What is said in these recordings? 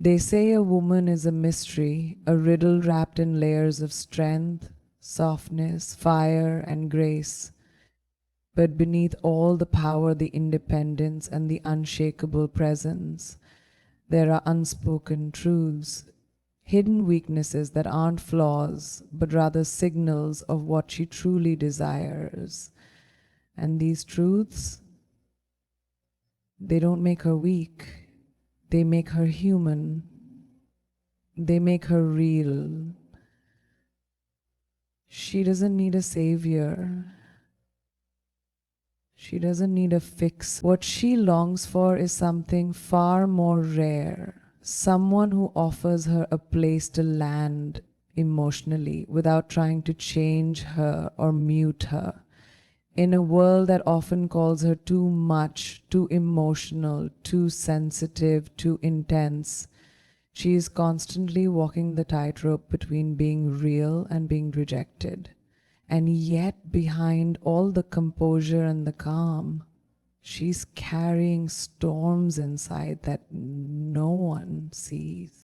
They say a woman is a mystery, a riddle wrapped in layers of strength, softness, fire, and grace. But beneath all the power, the independence, and the unshakable presence, there are unspoken truths, hidden weaknesses that aren't flaws, but rather signals of what she truly desires. And these truths, they don't make her weak, they make her human, they make her real. She doesn't need a savior. She doesn't need a fix. What she longs for is something far more rare. Someone who offers her a place to land emotionally without trying to change her or mute her. In a world that often calls her too much, too emotional, too sensitive, too intense, she is constantly walking the tightrope between being real and being rejected. And yet, behind all the composure and the calm, she's carrying storms inside that no one sees.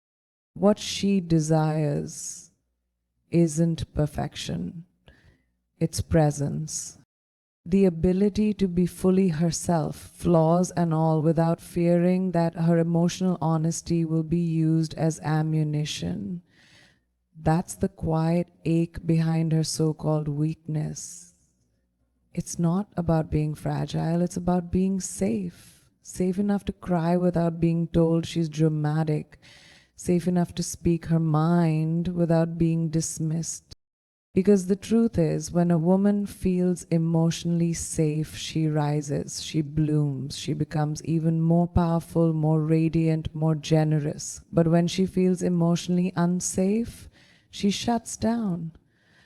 What she desires isn't perfection, it's presence. The ability to be fully herself, flaws and all, without fearing that her emotional honesty will be used as ammunition. That's the quiet ache behind her so-called weakness. It's not about being fragile, it's about being safe. Safe enough to cry without being told she's dramatic. Safe enough to speak her mind without being dismissed. Because the truth is, when a woman feels emotionally safe, she rises, she blooms, she becomes even more powerful, more radiant, more generous. But when she feels emotionally unsafe, she shuts down.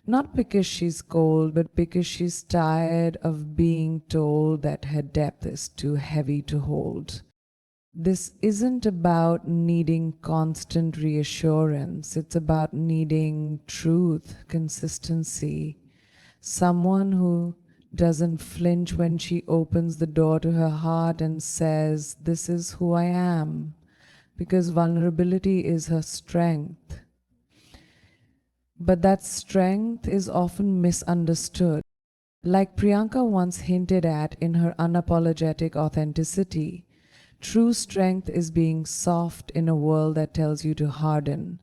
Not because she's cold, but because she's tired of being told that her depth is too heavy to hold. This isn't about needing constant reassurance. It's about needing truth, consistency. Someone who doesn't flinch when she opens the door to her heart and says, "This is who I am," because vulnerability is her strength. But that strength is often misunderstood. Like Priyanka once hinted at in her unapologetic authenticity, true strength is being soft in a world that tells you to harden.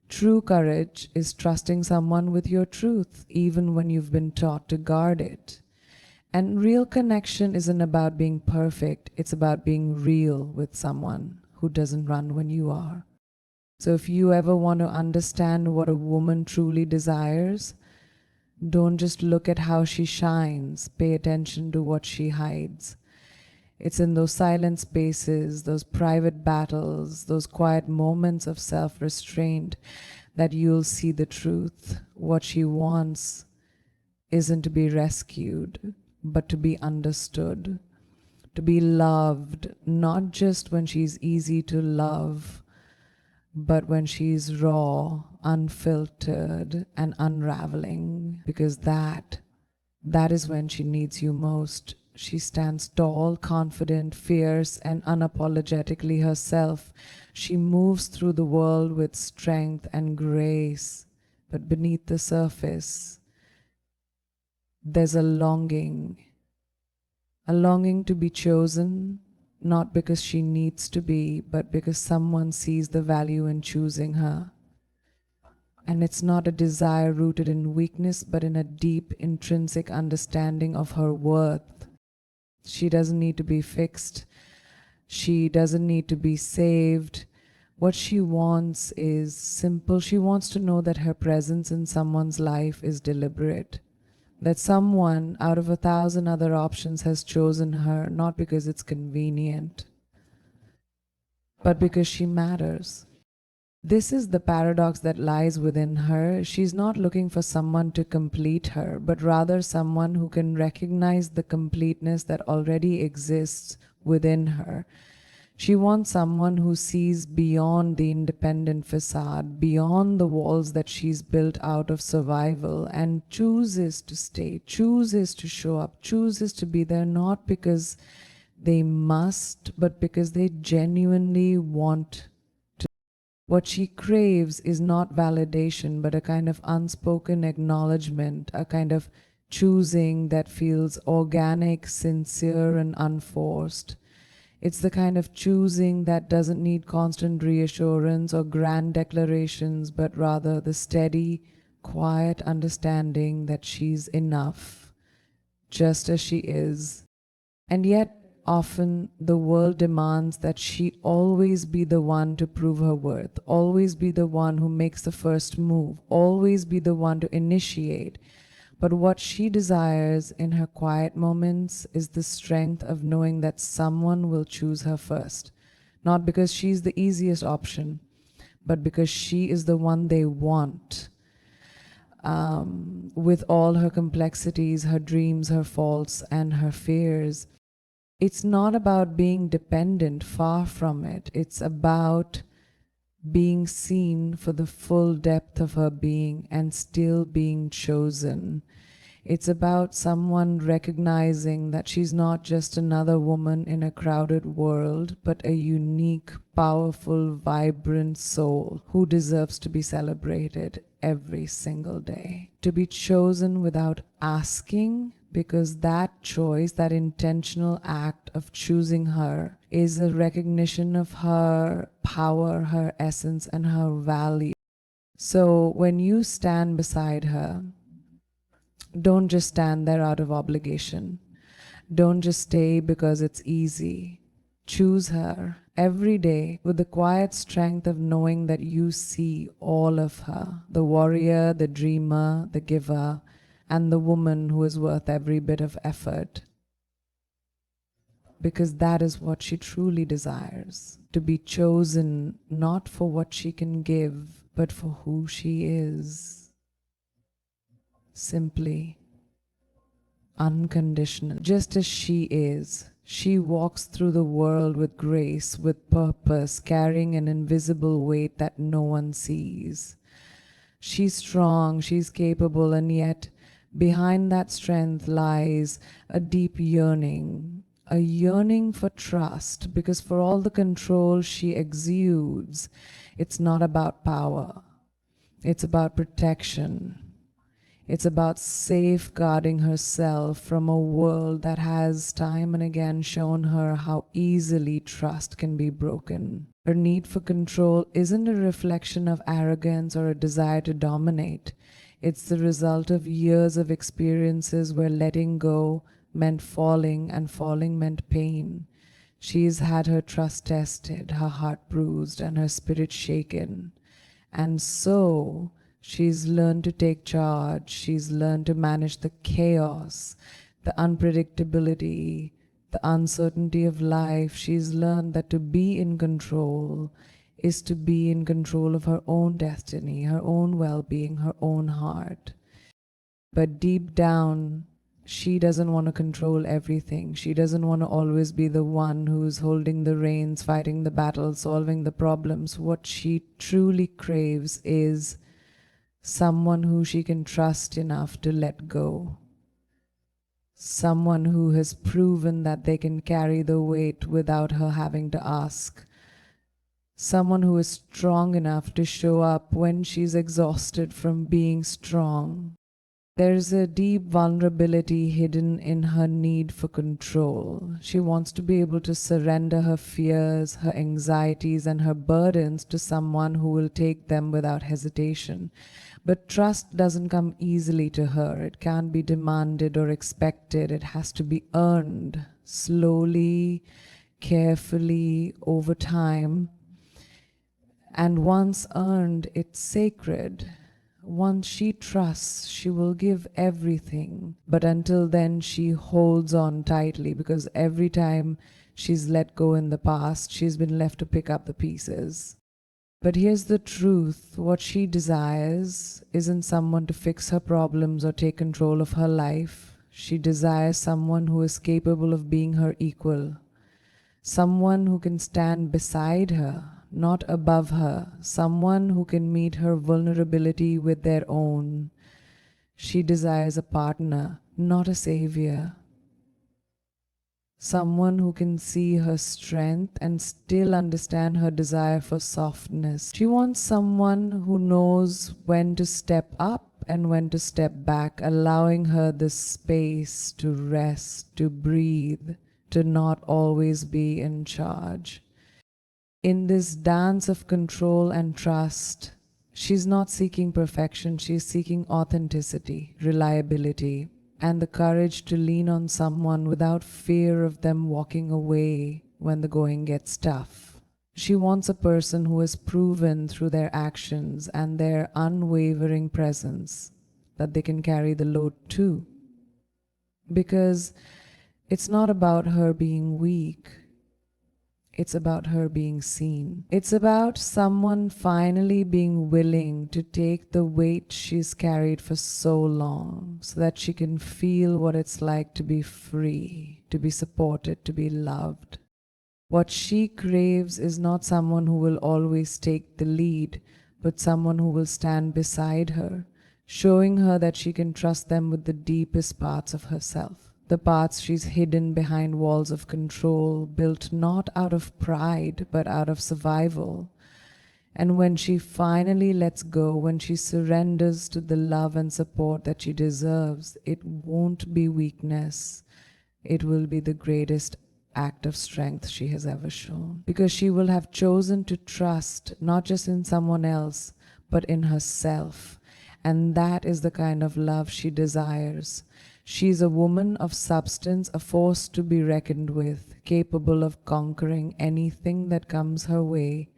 True courage is trusting someone with your truth, even when you've been taught to guard it. And real connection isn't about being perfect, it's about being real with someone who doesn't run when you are. So if you ever want to understand what a woman truly desires, don't just look at how she shines, pay attention to what she hides. It's in those silent spaces, those private battles, those quiet moments of self-restraint that you'll see the truth. What she wants isn't to be rescued, but to be understood, to be loved, not just when she's easy to love, but when she's raw, unfiltered, and unraveling, because that is when she needs you most. She stands tall, confident, fierce, and unapologetically herself. She moves through the world with strength and grace, but beneath the surface, there's a longing to be chosen, not because she needs to be, but because someone sees the value in choosing her. And it's not a desire rooted in weakness, but in a deep, intrinsic understanding of her worth. She doesn't need to be fixed. She doesn't need to be saved. What she wants is simple. She wants to know that her presence in someone's life is deliberate. That someone out of 1,000 other options has chosen her, not because it's convenient, but because she matters. This is the paradox that lies within her. She's not looking for someone to complete her, but rather someone who can recognize the completeness that already exists within her. She wants someone who sees beyond the independent facade, beyond the walls that she's built out of survival, and chooses to stay, chooses to show up, chooses to be there, not because they must, but because they genuinely want What she craves is not validation, but a kind of unspoken acknowledgement, a kind of choosing that feels organic, sincere, and unforced. It's the kind of choosing that doesn't need constant reassurance or grand declarations, but rather the steady, quiet understanding that she's enough, just as she is. And yet, often the world demands that she always be the one to prove her worth, always be the one who makes the first move, always be the one to initiate. But what she desires in her quiet moments is the strength of knowing that someone will choose her first, not because she's the easiest option, but because she is the one they want. With all her complexities, her dreams, her faults, and her fears. It's not about being dependent, far from it. It's about being seen for the full depth of her being and still being chosen. It's about someone recognizing that she's not just another woman in a crowded world, but a unique, powerful, vibrant soul who deserves to be celebrated every single day. To be chosen without asking, because that choice, that intentional act of choosing her, is a recognition of her power, her essence, and her value. So when you stand beside her, don't just stand there out of obligation. Don't just stay because it's easy. Choose her every day with the quiet strength of knowing that you see all of her, the warrior, the dreamer, the giver, and the woman who is worth every bit of effort. Because that is what she truly desires, to be chosen not for what she can give, but for who she is. Simply, unconditional, just as she is. She walks through the world with grace, with purpose, carrying an invisible weight that no one sees. She's strong, she's capable, and yet behind that strength lies a deep yearning, a yearning for trust, because for all the control she exudes, it's not about power, it's about protection. It's about safeguarding herself from a world that has time and again shown her how easily trust can be broken. Her need for control isn't a reflection of arrogance or a desire to dominate. It's the result of years of experiences where letting go meant falling and falling meant pain. She's had her trust tested, her heart bruised, and her spirit shaken. And so, she's learned to take charge. She's learned to manage the chaos, the unpredictability, the uncertainty of life. She's learned that to be in control is to be in control of her own destiny, her own well-being, her own heart. But deep down, she doesn't want to control everything. She doesn't want to always be the one who's holding the reins, fighting the battles, solving the problems. What she truly craves is someone who she can trust enough to let go. Someone who has proven that they can carry the weight without her having to ask. Someone who is strong enough to show up when she's exhausted from being strong. There's a deep vulnerability hidden in her need for control. She wants to be able to surrender her fears, her anxieties, and her burdens to someone who will take them without hesitation. But trust doesn't come easily to her. It can't be demanded or expected. It has to be earned slowly, carefully, over time. And once earned, it's sacred. Once she trusts, she will give everything. But until then, she holds on tightly, because every time she's let go in the past, she's been left to pick up the pieces. But here's the truth. What she desires isn't someone to fix her problems or take control of her life. She desires someone who is capable of being her equal. Someone who can stand beside her, not above her. Someone who can meet her vulnerability with their own. She desires a partner, not a savior. someone who can see her strength and still understand her desire for softness. She wants someone who knows when to step up and when to step back, allowing her the space to rest, to breathe, to not always be in charge. In this dance of control and trust, she's not seeking perfection, she's seeking authenticity, reliability, and the courage to lean on someone without fear of them walking away when the going gets tough. She wants a person who has proven through their actions and their unwavering presence that they can carry the load too. Because it's not about her being weak, it's about her being seen. It's about someone finally being willing to take the weight she's carried for so long so that she can feel what it's like to be free, to be supported, to be loved. What she craves is not someone who will always take the lead, but someone who will stand beside her, showing her that she can trust them with the deepest parts of herself. The parts she's hidden behind walls of control, built not out of pride, but out of survival. And when she finally lets go, when she surrenders to the love and support that she deserves, it won't be weakness. It will be the greatest act of strength she has ever shown. Because she will have chosen to trust not just in someone else, but in herself. And that is the kind of love she desires. She's a woman of substance, a force to be reckoned with, capable of conquering anything that comes her way.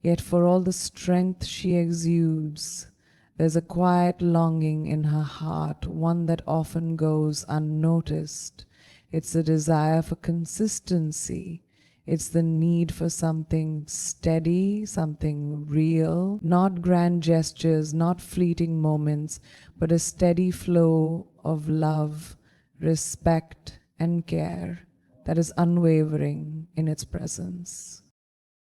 Yet for all the strength she exudes, there's a quiet longing in her heart, one that often goes unnoticed. It's a desire for consistency. It's the need for something steady, something real, not grand gestures, not fleeting moments, but a steady flow of love, respect, and care that is unwavering in its presence.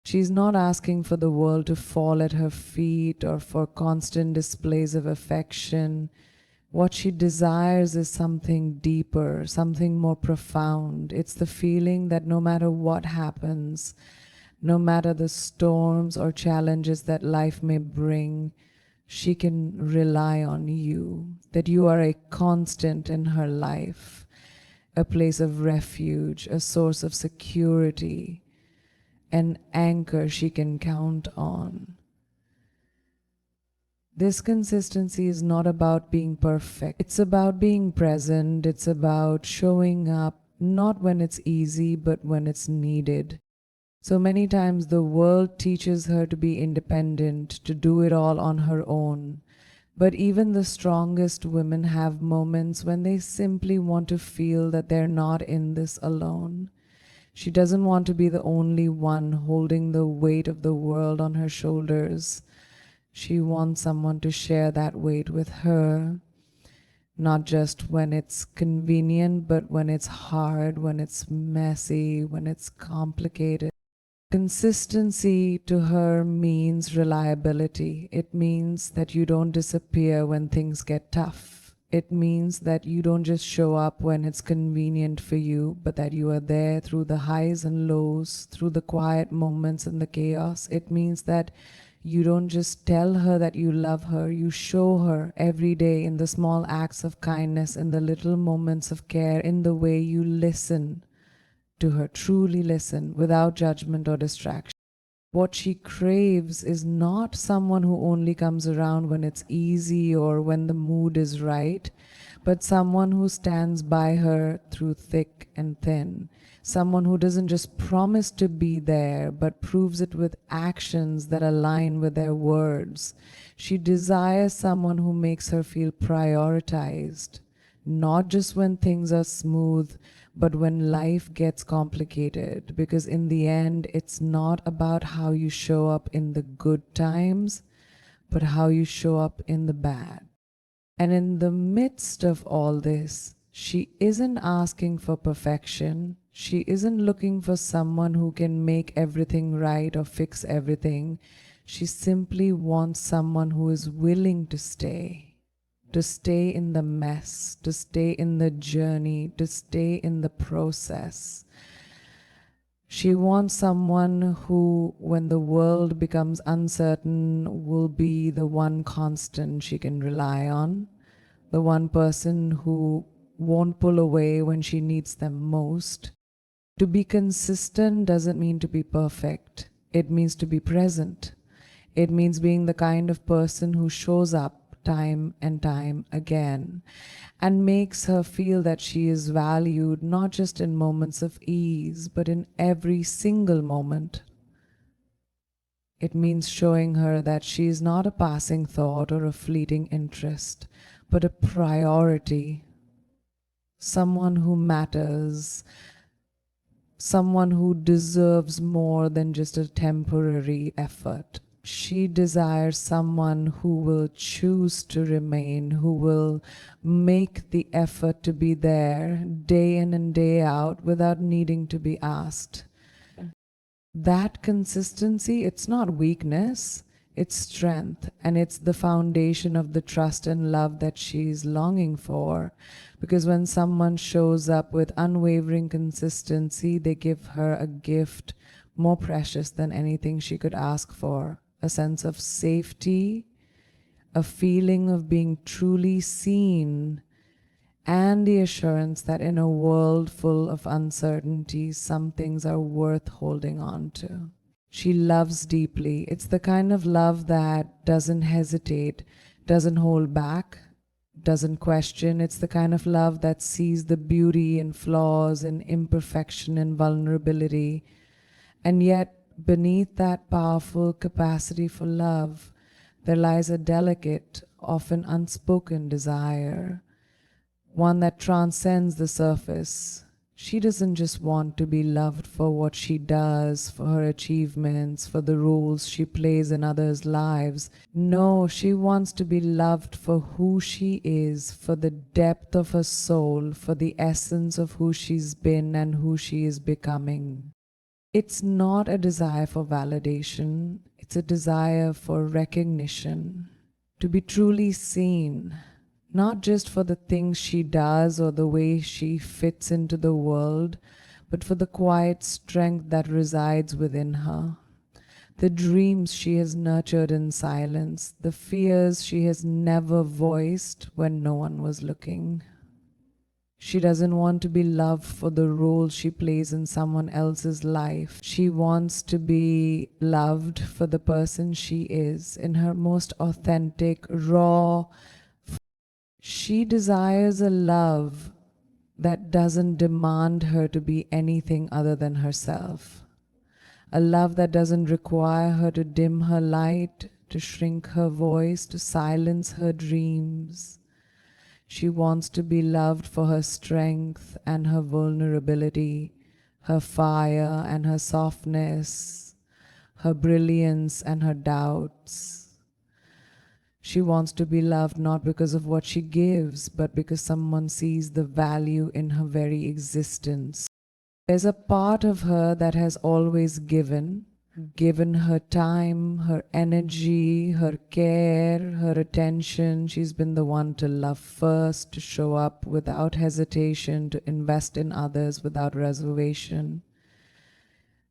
She's not asking for the world to fall at her feet or for constant displays of affection. What she desires is something deeper, something more profound. It's the feeling that no matter what happens, no matter the storms or challenges that life may bring, she can rely on you, that you are a constant in her life, a place of refuge, a source of security, an anchor she can count on. This consistency is not about being perfect. It's about being present. It's about showing up, not when it's easy, but when it's needed. So many times the world teaches her to be independent, to do it all on her own. But even the strongest women have moments when they simply want to feel that they're not in this alone. She doesn't want to be the only one holding the weight of the world on her shoulders. She wants someone to share that weight with her, not just when it's convenient, but when it's hard, when it's messy, when it's complicated. Consistency to her means reliability. It means that you don't disappear when things get tough. It means that you don't just show up when it's convenient for you, but that you are there through the highs and lows, through the quiet moments and the chaos. It means that you don't just tell her that you love her, you show her every day in the small acts of kindness, in the little moments of care, in the way you listen to her, truly listen without judgment or distraction. What she craves is not someone who only comes around when it's easy or when the mood is right, but someone who stands by her through thick and thin. Someone who doesn't just promise to be there, but proves it with actions that align with their words. She desires someone who makes her feel prioritized, not just when things are smooth, but when life gets complicated. Because in the end, it's not about how you show up in the good times, but how you show up in the bad. And in the midst of all this, she isn't asking for perfection. She isn't looking for someone who can make everything right or fix everything. She simply wants someone who is willing to stay in the mess, to stay in the journey, to stay in the process. She wants someone who, when the world becomes uncertain, will be the one constant she can rely on, the one person who won't pull away when she needs them most. To be consistent doesn't mean to be perfect. It means to be present. It means being the kind of person who shows up time and time again and makes her feel that she is valued not just in moments of ease, but in every single moment. It means showing her that she is not a passing thought or a fleeting interest, but a priority, someone who matters, someone who deserves more than just a temporary effort. She desires someone who will choose to remain, who will make the effort to be there day in and day out without needing to be asked. That consistency, it's not weakness, it's strength, and it's the foundation of the trust and love that she's longing for. Because when someone shows up with unwavering consistency, they give her a gift more precious than anything she could ask for, a sense of safety, a feeling of being truly seen, and the assurance that in a world full of uncertainty, some things are worth holding on to. She loves deeply. It's the kind of love that doesn't hesitate, doesn't hold back, doesn't question. It's the kind of love that sees the beauty in flaws and imperfection and vulnerability. And yet, beneath that powerful capacity for love, there lies a delicate, often unspoken desire, one that transcends the surface. She doesn't just want to be loved for what she does, for her achievements, for the roles she plays in others' lives. No, she wants to be loved for who she is, for the depth of her soul, for the essence of who she's been and who she is becoming. It's not a desire for validation, it's a desire for recognition, to be truly seen, not just for the things she does or the way she fits into the world, but for the quiet strength that resides within her, the dreams she has nurtured in silence, the fears she has never voiced when no one was looking. She doesn't want to be loved for the role she plays in someone else's life. She wants to be loved for the person she is, in her most authentic, raw. She desires a love that doesn't demand her to be anything other than herself. A love that doesn't require her to dim her light, to shrink her voice, to silence her dreams. She wants to be loved for her strength and her vulnerability, her fire and her softness, her brilliance and her doubts. She wants to be loved not because of what she gives, but because someone sees the value in her very existence. There's a part of her that has always given her time, her energy, her care, her attention. She's been the one to love first, to show up without hesitation, to invest in others without reservation.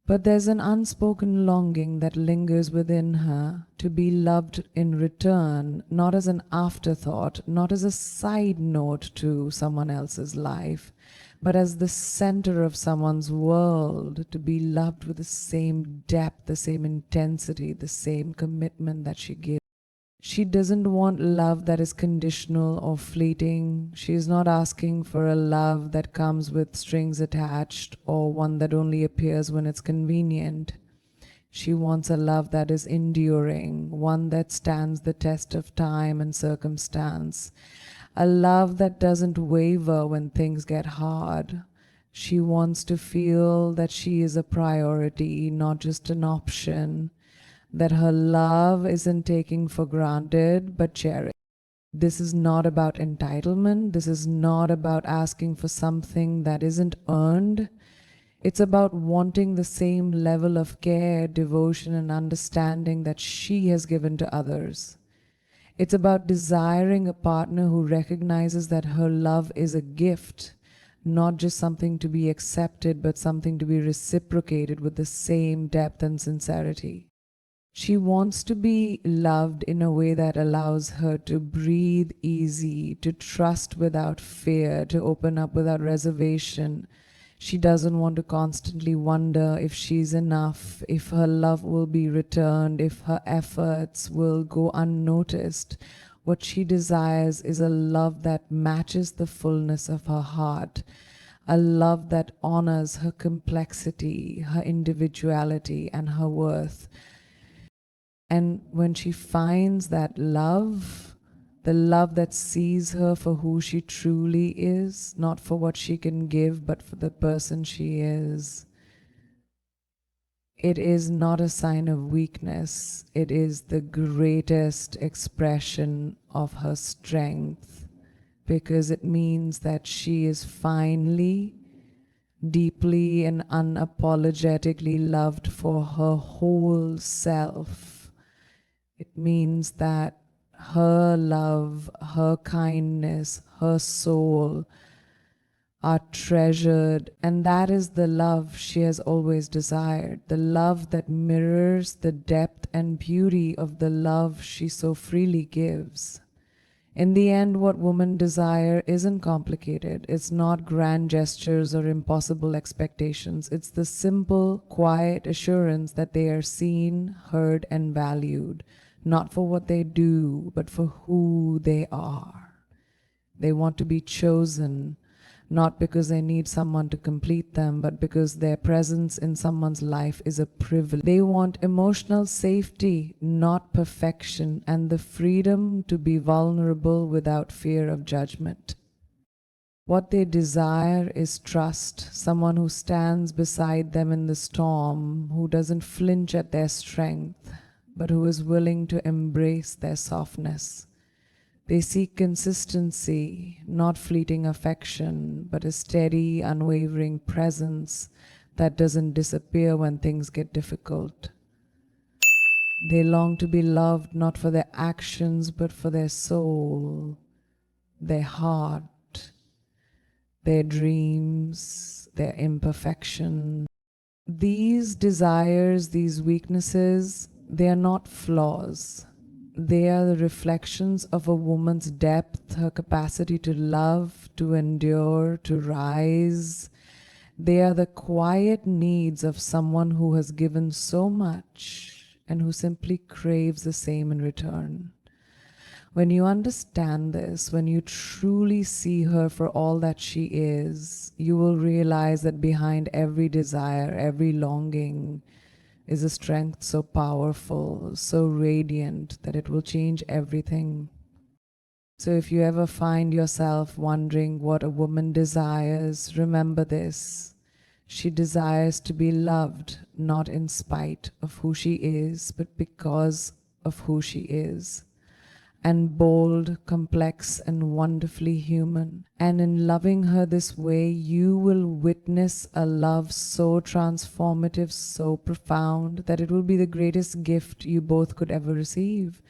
But there's an unspoken longing that lingers within her to be loved in return, not as an afterthought, not as a side note to someone else's life, but as the center of someone's world, to be loved with the same depth, the same intensity, the same commitment that she gives. She doesn't want love that is conditional or fleeting. She is not asking for a love that comes with strings attached or one that only appears when it's convenient. She wants a love that is enduring, one that stands the test of time and circumstance, a love that doesn't waver when things get hard. She wants to feel that she is a priority, not just an option, that her love isn't taken for granted but cherished. This is not about entitlement. This is not about asking for something that isn't earned. It's about wanting the same level of care, devotion, and understanding that she has given to others. It's about desiring a partner who recognizes that her love is a gift, not just something to be accepted, but something to be reciprocated with the same depth and sincerity. She wants to be loved in a way that allows her to breathe easy, to trust without fear, to open up without reservation. She doesn't want to constantly wonder if she's enough, if her love will be returned, if her efforts will go unnoticed. What she desires is a love that matches the fullness of her heart, a love that honors her complexity, her individuality, and her worth. And when she finds that love, the love that sees her for who she truly is, not for what she can give, but for the person she is, it is not a sign of weakness. It is the greatest expression of her strength, because it means that she is finally, deeply, and unapologetically loved for her whole self. It means that her love, her kindness, her soul are treasured, and that is the love she has always desired, the love that mirrors the depth and beauty of the love she so freely gives. In the end, what women desire isn't complicated. It's not grand gestures or impossible expectations. It's the simple, quiet assurance that they are seen, heard, and valued, not for what they do, but for who they are. They want to be chosen, not because they need someone to complete them, but because their presence in someone's life is a privilege. They want emotional safety, not perfection, and the freedom to be vulnerable without fear of judgment. What they desire is trust, someone who stands beside them in the storm, who doesn't flinch at their strength, but who is willing to embrace their softness. They seek consistency, not fleeting affection, but a steady, unwavering presence that doesn't disappear when things get difficult. They long to be loved not for their actions, but for their soul, their heart, their dreams, their imperfection. These desires, these weaknesses, they are not flaws. They are the reflections of a woman's depth, her capacity to love, to endure, to rise. They are the quiet needs of someone who has given so much and who simply craves the same in return. When you understand this, when you truly see her for all that she is, you will realize that behind every desire, every longing, is a strength so powerful, so radiant, that it will change everything. So if you ever find yourself wondering what a woman desires, remember this. She desires to be loved, not in spite of who she is, but because of who she is. And bold, complex, and wonderfully human. And in loving her this way, you will witness a love so transformative, so profound, that it will be the greatest gift you both could ever receive.